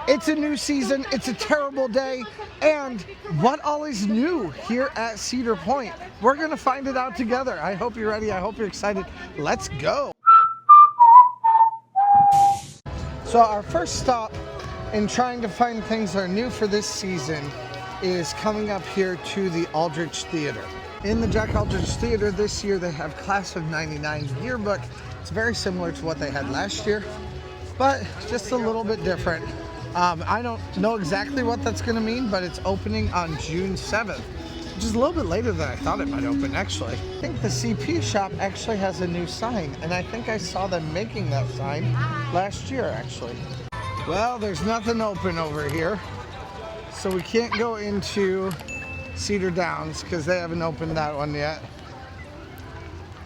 It's a new season, it's a terrible day, and what all is new here at Cedar Point? We're gonna find it out together. I hope you're ready, I hope you're excited. Let's go. So our first stop in trying to find things that are new for this season is coming up here to the Aldrich Theater. In the Jack Aldrich Theater this year, they have Class of '99 yearbook. It's very similar to what they had last year, but just a little bit different. I don't know exactly what that's going to mean, but it's opening on June 7th, which is a little bit later than I thought it might open, actually. I think the CP shop actually has a new sign, and I think I saw them making that sign last year, actually. Well, there's nothing open over here, so we can't go into Cedar Downs because they haven't opened that one yet,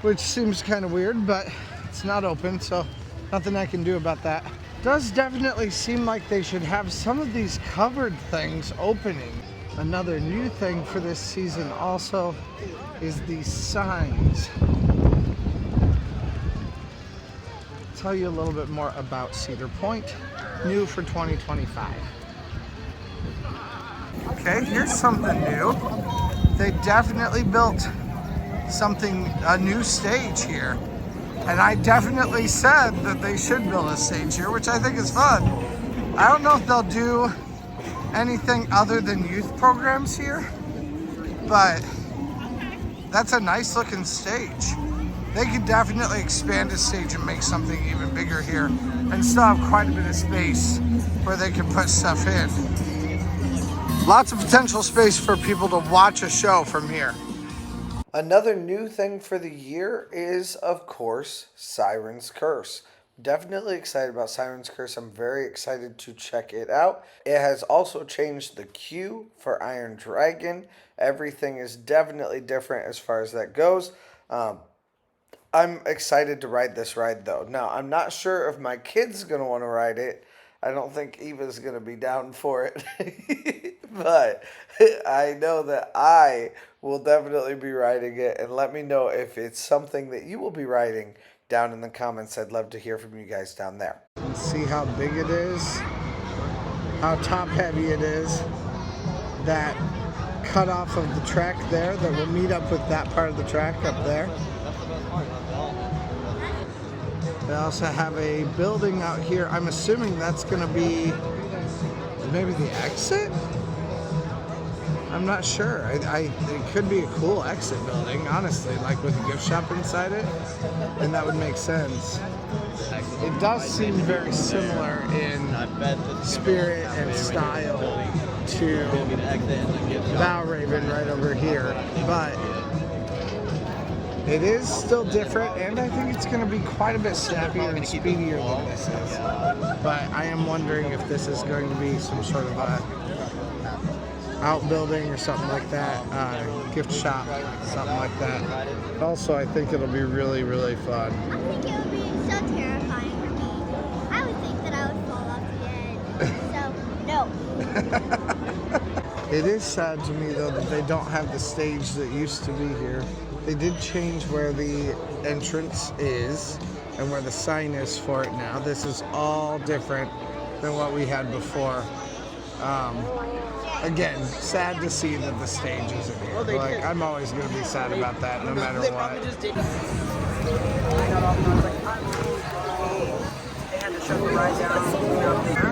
which seems kind of weird, but it's not open, so nothing I can do about that. Does definitely seem like they should have some of these covered things opening. Another new thing for this season also is these signs. Tell you a little bit more about Cedar Point, new for 2025. Okay, here's something new. They definitely built a new stage here. And I definitely said that they should build a stage here, which I think is fun. I don't know if they'll do anything other than youth programs here, but that's a nice looking stage. They could definitely expand a stage and make something even bigger here and still have quite a bit of space where they can put stuff in. Lots of potential space for people to watch a show from here. Another new thing for the year is, of course, Siren's Curse. Definitely excited about Siren's Curse. I'm very excited to check it out. It has also changed the queue for Iron Dragon. Everything is definitely different as far as that goes. I'm excited to ride this ride, though. Now, I'm not sure if my kid's going to want to ride it. I don't think Eva's going to be down for it. But I know that I will definitely be riding it. And let me know if it's something that you will be riding down in the comments. I'd love to hear from you guys down there. Let's see how big it is, how top heavy it is. That cut off of the track there that will meet up with that part of the track up there. They also have a building out here. I'm assuming that's going to be maybe the exit? I'm not sure. It could be a cool exit building, honestly, like with a gift shop inside it, and that would make sense. It does seem very similar in spirit and style to Valraven right over here, but it is still different, and I think it's going to be quite a bit snappier and speedier than this is. But I am wondering if this is going to be some sort of a outbuilding or something like that, gift shop, something like that. Also, I think it'll be really, really fun. I think it would be so terrifying for me. I would think that I would fall off the edge. So, no. It is sad to me, though, that they don't have the stage that used to be here. They did change where the entrance is and where the sign is for it now. This is all different than what we had before. Again, sad to see that the stage isn't here. Like, I'm always going to be sad about that, no matter what. There's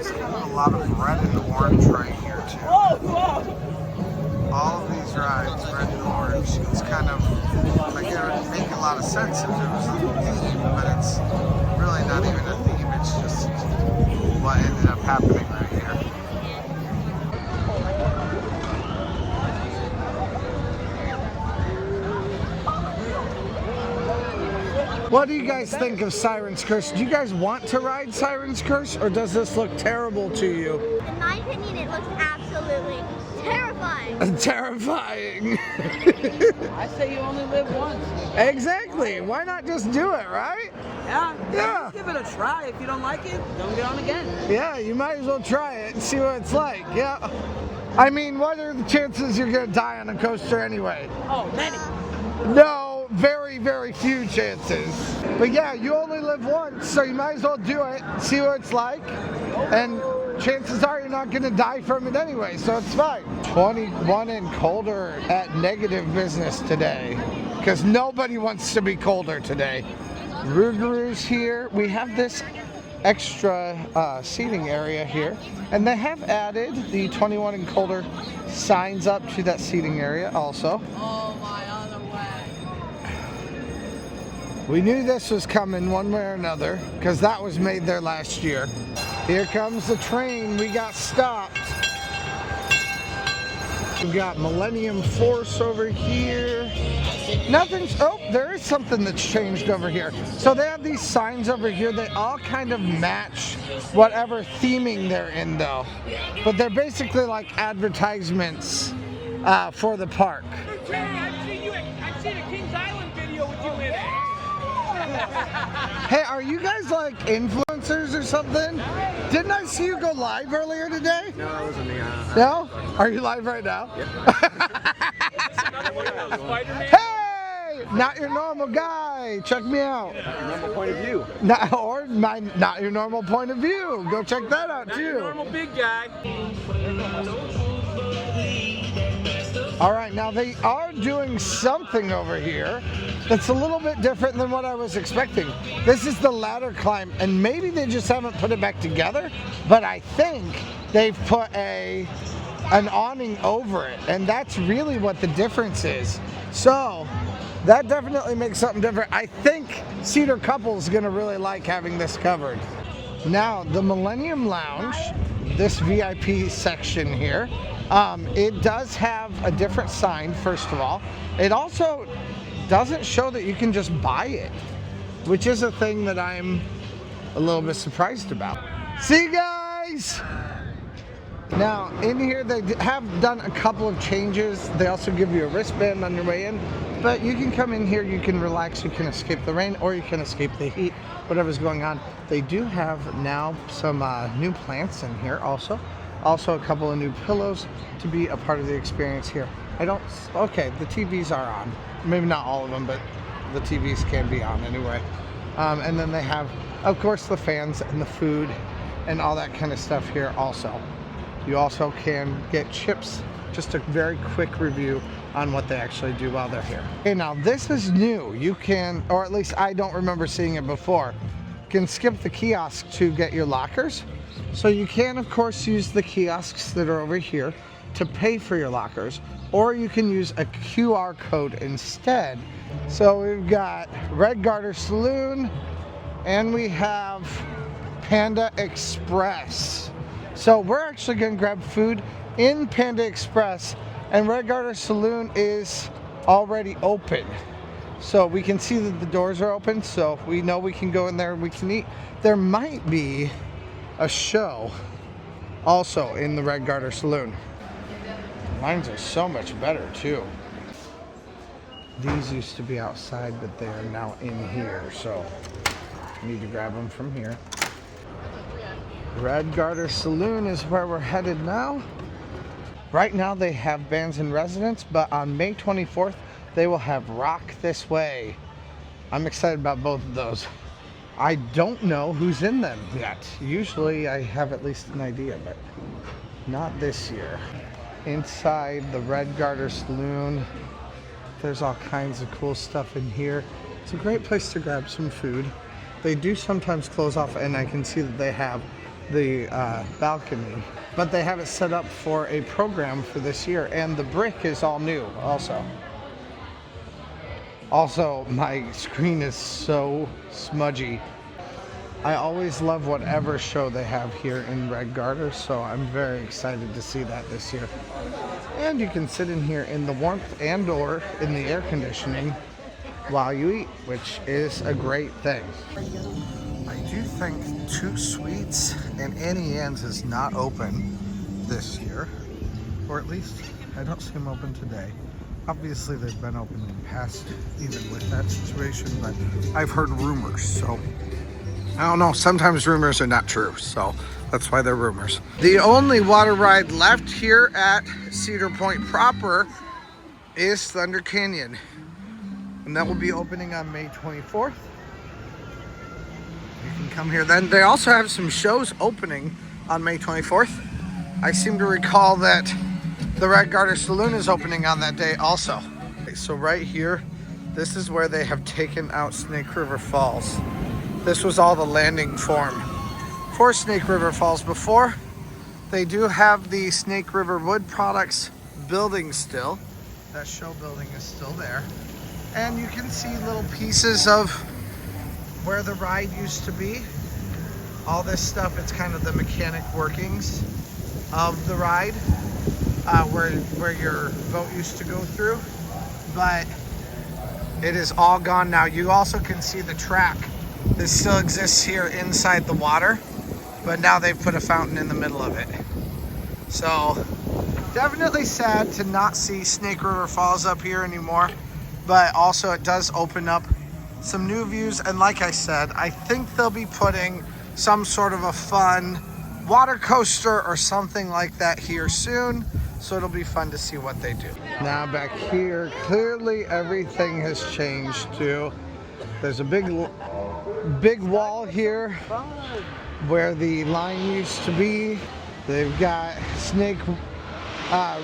kind of a lot of red and orange right here, too. All of these rides, red and orange, it's kind of like it would make a lot of sense if it was a theme, but it's really not even a theme, it's just what ended up happening right here. What do you guys think of Siren's Curse? Do you guys want to ride Siren's Curse, or does this look terrible to you? In my opinion, it looks absolutely terrifying. Terrifying. I say you only live once. Exactly. Why not just do it, right? Yeah. Give it a try. If you don't like it, don't get on again. Yeah, you might as well try it and see what it's like. Yeah. I mean, what are the chances you're going to die on a coaster anyway? Oh, many. No, very, very few chances. But yeah, you only live once, so you might as well do it, see what it's like, and chances are you're not gonna die from it anyway, so it's fine. 21 and colder at negative business today, because nobody wants to be colder today. Rougarous here. We have this extra seating area here, and they have added the 21 and colder signs up to that seating area also. Oh, my other way. We knew this was coming one way or another, because that was made there last year. Here comes the train. We got stopped. We got Millennium Force over here. Nothing's, oh, there is something that's changed over here. So they have these signs over here. They all kind of match whatever theming they're in though. But they're basically like advertisements for the park. Jay, I've seen a Kings Island video with you in it. Hey, are you guys like influencers or something? Didn't I see you go live earlier today? No, that wasn't me. No? Are you live right now? Yep. Another one of those Spider-Man. Hey! Not Your Normal Guy. Check me out. Normal point of view. Or my Not Your Normal Point of View. Go check that out too. Normal big guy. All right, now they are doing something over here that's a little bit different than what I was expecting. This is the ladder climb, and maybe they just haven't put it back together, but I think they've put an awning over it, and that's really what the difference is. So that definitely makes something different. I think Cedar Couple's gonna really like having this covered. Now, the Millennium Lounge, this VIP section here, it does have a different sign, first of all. It also doesn't show that you can just buy it, which is a thing that I'm a little bit surprised about. See you guys! Now, in here they have done a couple of changes. They also give you a wristband on your way in, but you can come in here, you can relax, you can escape the rain, or you can escape the heat, whatever's going on. They do have now some new plants in here also. Also a couple of new pillows to be a part of the experience here. Okay, the TVs are on. Maybe not all of them, but the TVs can be on anyway. And then they have, of course, the fans and the food and all that kind of stuff here also. You also can get chips. Just a very quick review on what they actually do while they're here. Okay, now this is new. You can, or at least I don't remember seeing it before, can skip the kiosk to get your lockers. So you can, of course, use the kiosks that are over here to pay for your lockers, or you can use a QR code instead. So we've got Red Garter Saloon, and we have Panda Express. So we're actually going to grab food in Panda Express, and Red Garter Saloon is already open. So we can see that the doors are open, so we know we can go in there and we can eat. There might be a show also in the Red Garter Saloon. Lines are so much better too. These used to be outside, but they are now in here, so I need to grab them from here. Red Garter Saloon is where we're headed now. Right now they have bands in residence, but on May 24th they will have Rock This Way. I'm excited about both of those. I don't know who's in them yet. Usually I have at least an idea, but not this year. Inside the Red Garter Saloon, there's all kinds of cool stuff in here. It's a great place to grab some food. They do sometimes close off, and I can see that they have the balcony, but they have it set up for a program for this year, and the brick is all new also. Also, my screen is so smudgy. I always love whatever show they have here in Red Garter, so I'm very excited to see that this year. And you can sit in here in the warmth and or in the air conditioning while you eat, which is a great thing. I do think Two Sweets and Annie Ann's is not open this year, or at least I don't see them open today. Obviously they've been open in the past, even with that situation, but I've heard rumors, so I don't know. Sometimes rumors are not true, so that's why they're rumors. The only water ride left here at Cedar Point proper is Thunder Canyon, and that will be opening on May 24th. You can come here then. They also have some shows opening on May 24th. I seem to recall that the Red Garter Saloon is opening on that day also. Okay, so right here, this is where they have taken out Snake River Falls. This was all the landing form for Snake River Falls before. They do have the Snake River Wood Products building still. That show building is still there. And you can see little pieces of where the ride used to be. All this stuff, it's kind of the mechanic workings of the ride, where your boat used to go through. But it is all gone now. You also can see the track. This still exists here inside the water, but now they've put a fountain in the middle of it. So definitely sad to not see Snake River Falls up here anymore, but also it does open up some new views. And like I said, I think they'll be putting some sort of a fun water coaster or something like that here soon. So it'll be fun to see what they do. Now back here, clearly everything has changed too. There's a big wall here where the line used to be. They've got Snake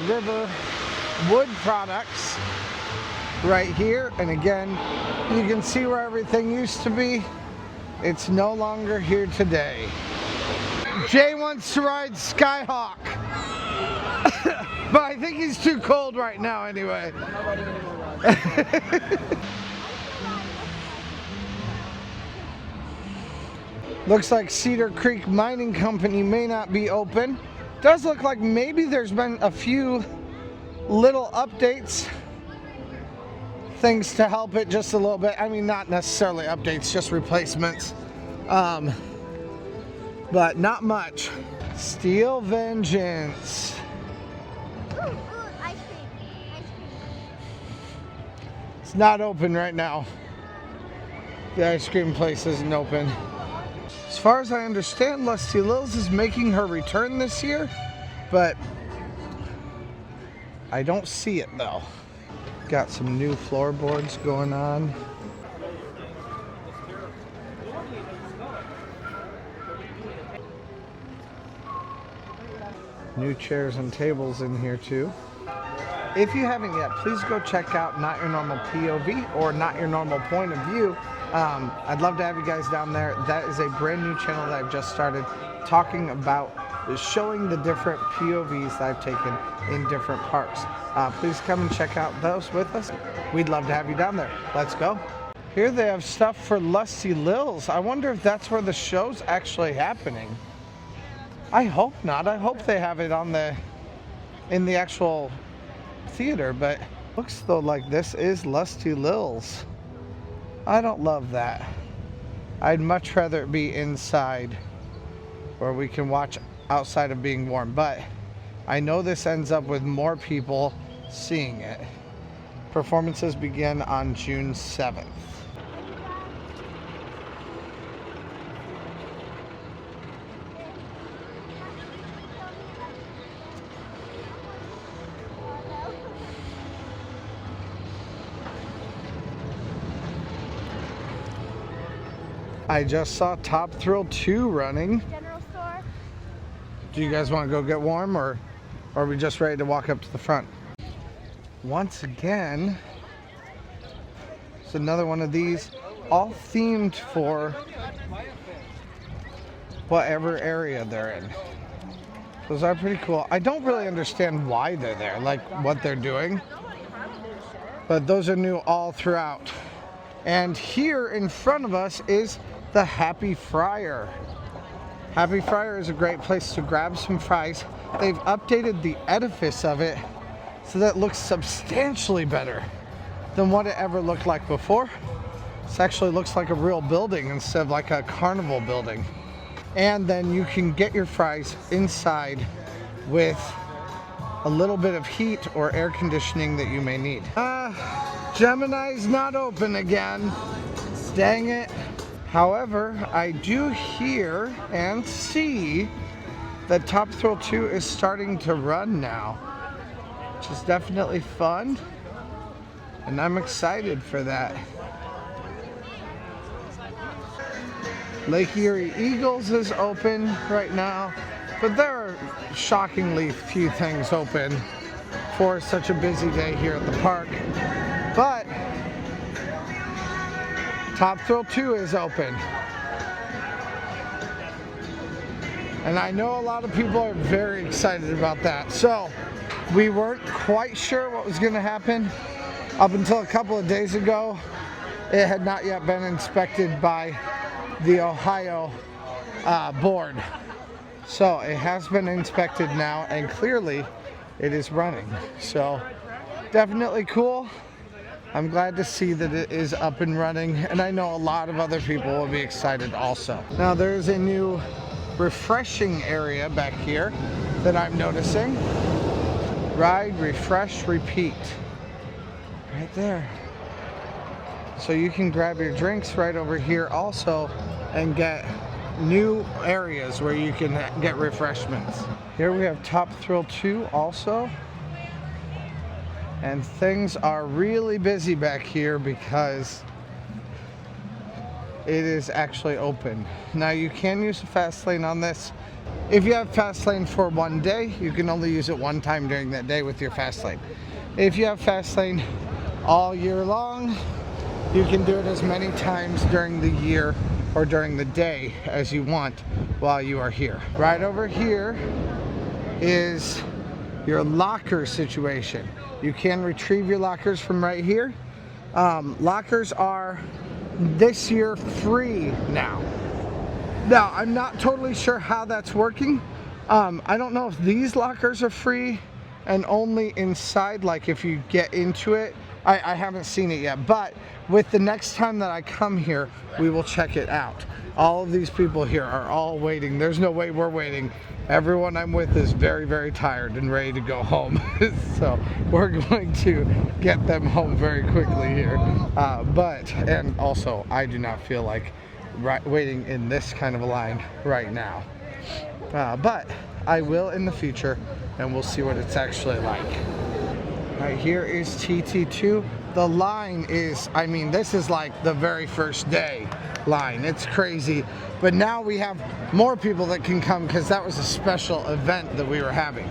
River Wood Products right here. And again, you can see where everything used to be. It's no longer here today. Jay wants to ride Skyhawk. But I think he's too cold right now anyway. Looks like Cedar Creek Mining Company may not be open. Does look like maybe there's been a few little updates. Things to help it just a little bit. I mean, not necessarily updates, just replacements. But not much. Steel Vengeance. Ooh, ice cream. Ice cream. It's not open right now. The ice cream place isn't open. As far as I understand, Lusty Lil's is making her return this year, but I don't see it though. Got some new floorboards going on. New chairs and tables in here too. If you haven't yet, please go check out Not Your Normal POV or Not Your Normal Point of View. I'd love to have you guys down there. That is a brand new channel that I've just started talking about, showing the different POVs that I've taken in different parks. Please come and check out those with us. We'd love to have you down there. Let's go. Here they have stuff for Lusty Lil's. I wonder if that's where the show's actually happening. I hope not. I hope they have it in the actual theater, but looks though like this is Lusty Lil's. I don't love that. I'd much rather it be inside where we can watch outside of being warm, but I know this ends up with more people seeing it. Performances begin on June 7th. I just saw Top Thrill 2 running. General store. Do you guys want to go get warm, or are we just ready to walk up to the front? Once again, it's another one of these, all themed for whatever area they're in. Those are pretty cool. I don't really understand why they're there, like what they're doing, but those are new all throughout. And here in front of us is the Happy Friar. Happy Friar is a great place to grab some fries. They've updated the edifice of it so that it looks substantially better than what it ever looked like before. This actually looks like a real building instead of like a carnival building. And then you can get your fries inside with a little bit of heat or air conditioning that you may need. Gemini's not open again. Dang it. However, I do hear and see that Top Thrill 2 is starting to run now, which is definitely fun, and I'm excited for that. Lake Erie Eagles is open right now. But there are shockingly few things open for such a busy day here at the park. But Top Thrill 2 is open. And I know a lot of people are very excited about that. So we weren't quite sure what was going to happen up until a couple of days ago. It had not yet been inspected by the Ohio board. So it has been inspected now, and clearly it is running. So definitely cool. I'm glad to see that it is up and running, and I know a lot of other people will be excited also. Now there's a new refreshing area back here that I'm noticing. Ride, refresh, repeat. Right there. So you can grab your drinks right over here also and get new areas where you can get refreshments. Here we have Top Thrill 2 also. And things are really busy back here because it is actually open. Now you can use the fast lane on this. If you have fast lane for one day, you can only use it one time during that day with your fast lane. If you have fast lane all year long, you can do it as many times during the year or during the day as you want while you are here. Right over here is your locker situation. You can retrieve your lockers from right here. Lockers are this year free now. Now, I'm not totally sure how that's working. I don't know if these lockers are free and only inside, like if you get into it. I haven't seen it yet, but with the next time that I come here, we will check it out. All of these people here are all waiting. There's no way we're waiting. Everyone I'm with is very, very tired and ready to go home. So we're going to get them home very quickly here. And also, I do not feel like waiting in this kind of a line right now. But I will in the future, and we'll see what it's actually like. Right here is TT2. The line is, I mean, this is like the very first day line. It's crazy. But now we have more people that can come because that was a special event that we were having.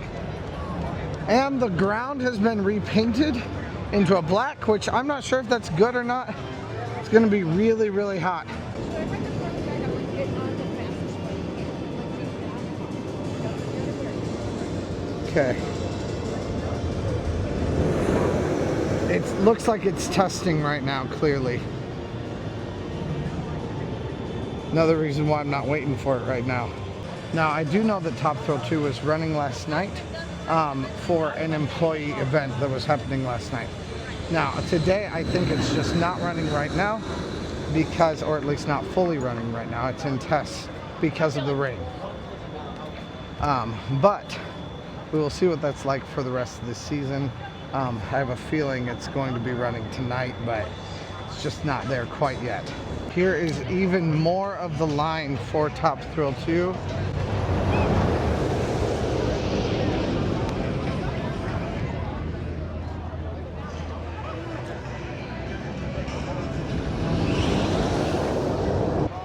And the ground has been repainted into a black, which I'm not sure if that's good or not. It's going to be really, really hot. Okay. It looks like it's testing right now, clearly. Another reason why I'm not waiting for it right now. Now, I do know that Top Thrill 2 was running last night for an employee event that was happening last night. Now, today, I think it's just not running right now because, or at least not fully running right now. It's in tests because of the rain. But we will see what that's like for the rest of the season. I have a feeling it's going to be running tonight, but it's just not there quite yet. Here is even more of the line for Top Thrill 2.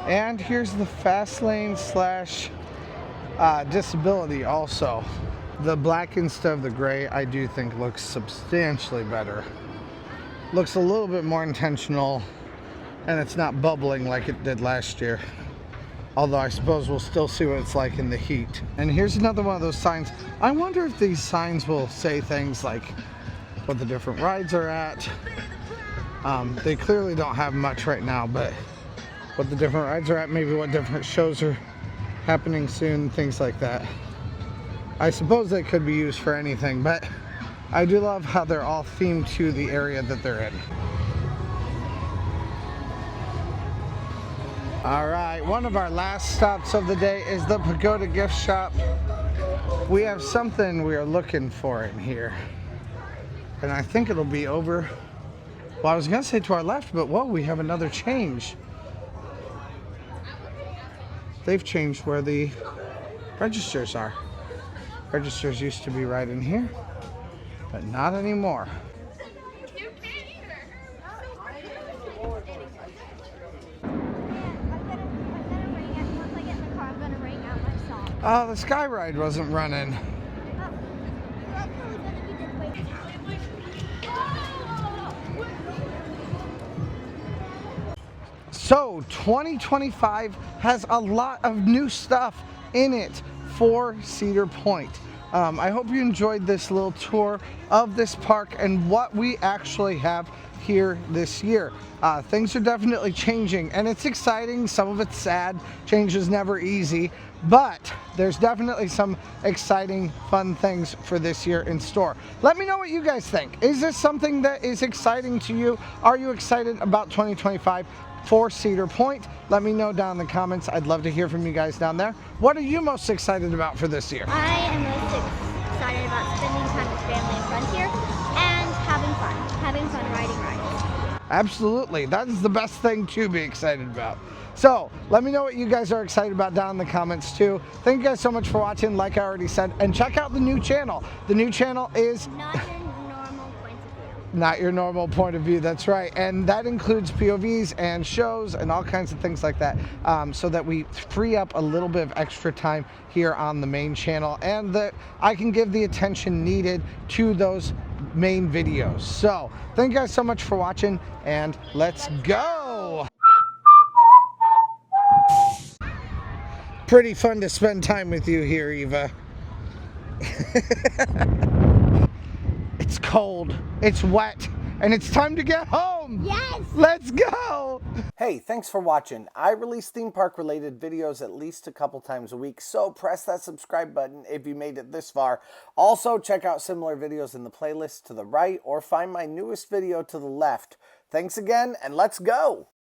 And here's the fast lane slash disability also. The black instead of the gray, I do think looks substantially better. Looks a little bit more intentional, and it's not bubbling like it did last year. Although I suppose we'll still see what it's like in the heat. And here's another one of those signs. I wonder if these signs will say things like what the different rides are at. They clearly don't have much right now, but what the different rides are at, maybe what different shows are happening soon, things like that. I suppose they could be used for anything, but I do love how they're all themed to the area that they're in. All right, one of our last stops of the day is the Pagoda gift shop. We have something we are looking for in here, and I think it'll be over, well, I was gonna say to our left, but whoa, we have another change. They've changed where the registers are. Registers used to be right in here, but not anymore. Oh, the sky ride wasn't running. So 2025 has a lot of new stuff in it for Cedar Point. I hope you enjoyed this little tour of this park and what we actually have here this year. Things are definitely changing and it's exciting. Some of it's sad. Change is never easy, but there's definitely some exciting, fun things for this year in store. Let me know what you guys think. Is this something that is exciting to you? Are you excited about 2025 for Cedar Point? Let me know down in the comments. I'd love to hear from you guys down there. What are you most excited about for this year? I am most excited about spending time with family and friends here and having fun riding rides. Absolutely, that is the best thing to be excited about. So let me know what you guys are excited about down in the comments too. Thank you guys so much for watching, like I already said, and check out the new channel. The new channel is Not Your Normal Point of View, that's right. And that includes POVs and shows and all kinds of things like that, so that we free up a little bit of extra time here on the main channel and that I can give the attention needed to those main videos. So thank you guys so much for watching and let's go. Pretty fun to spend time with you here, Eva. It's cold, it's wet, and it's time to get home. Yes! Let's go! Hey, thanks for watching. I release theme park related videos at least a couple times a week, so press that subscribe button if you made it this far. Also, check out similar videos in the playlist to the right or find my newest video to the left. Thanks again, and let's go!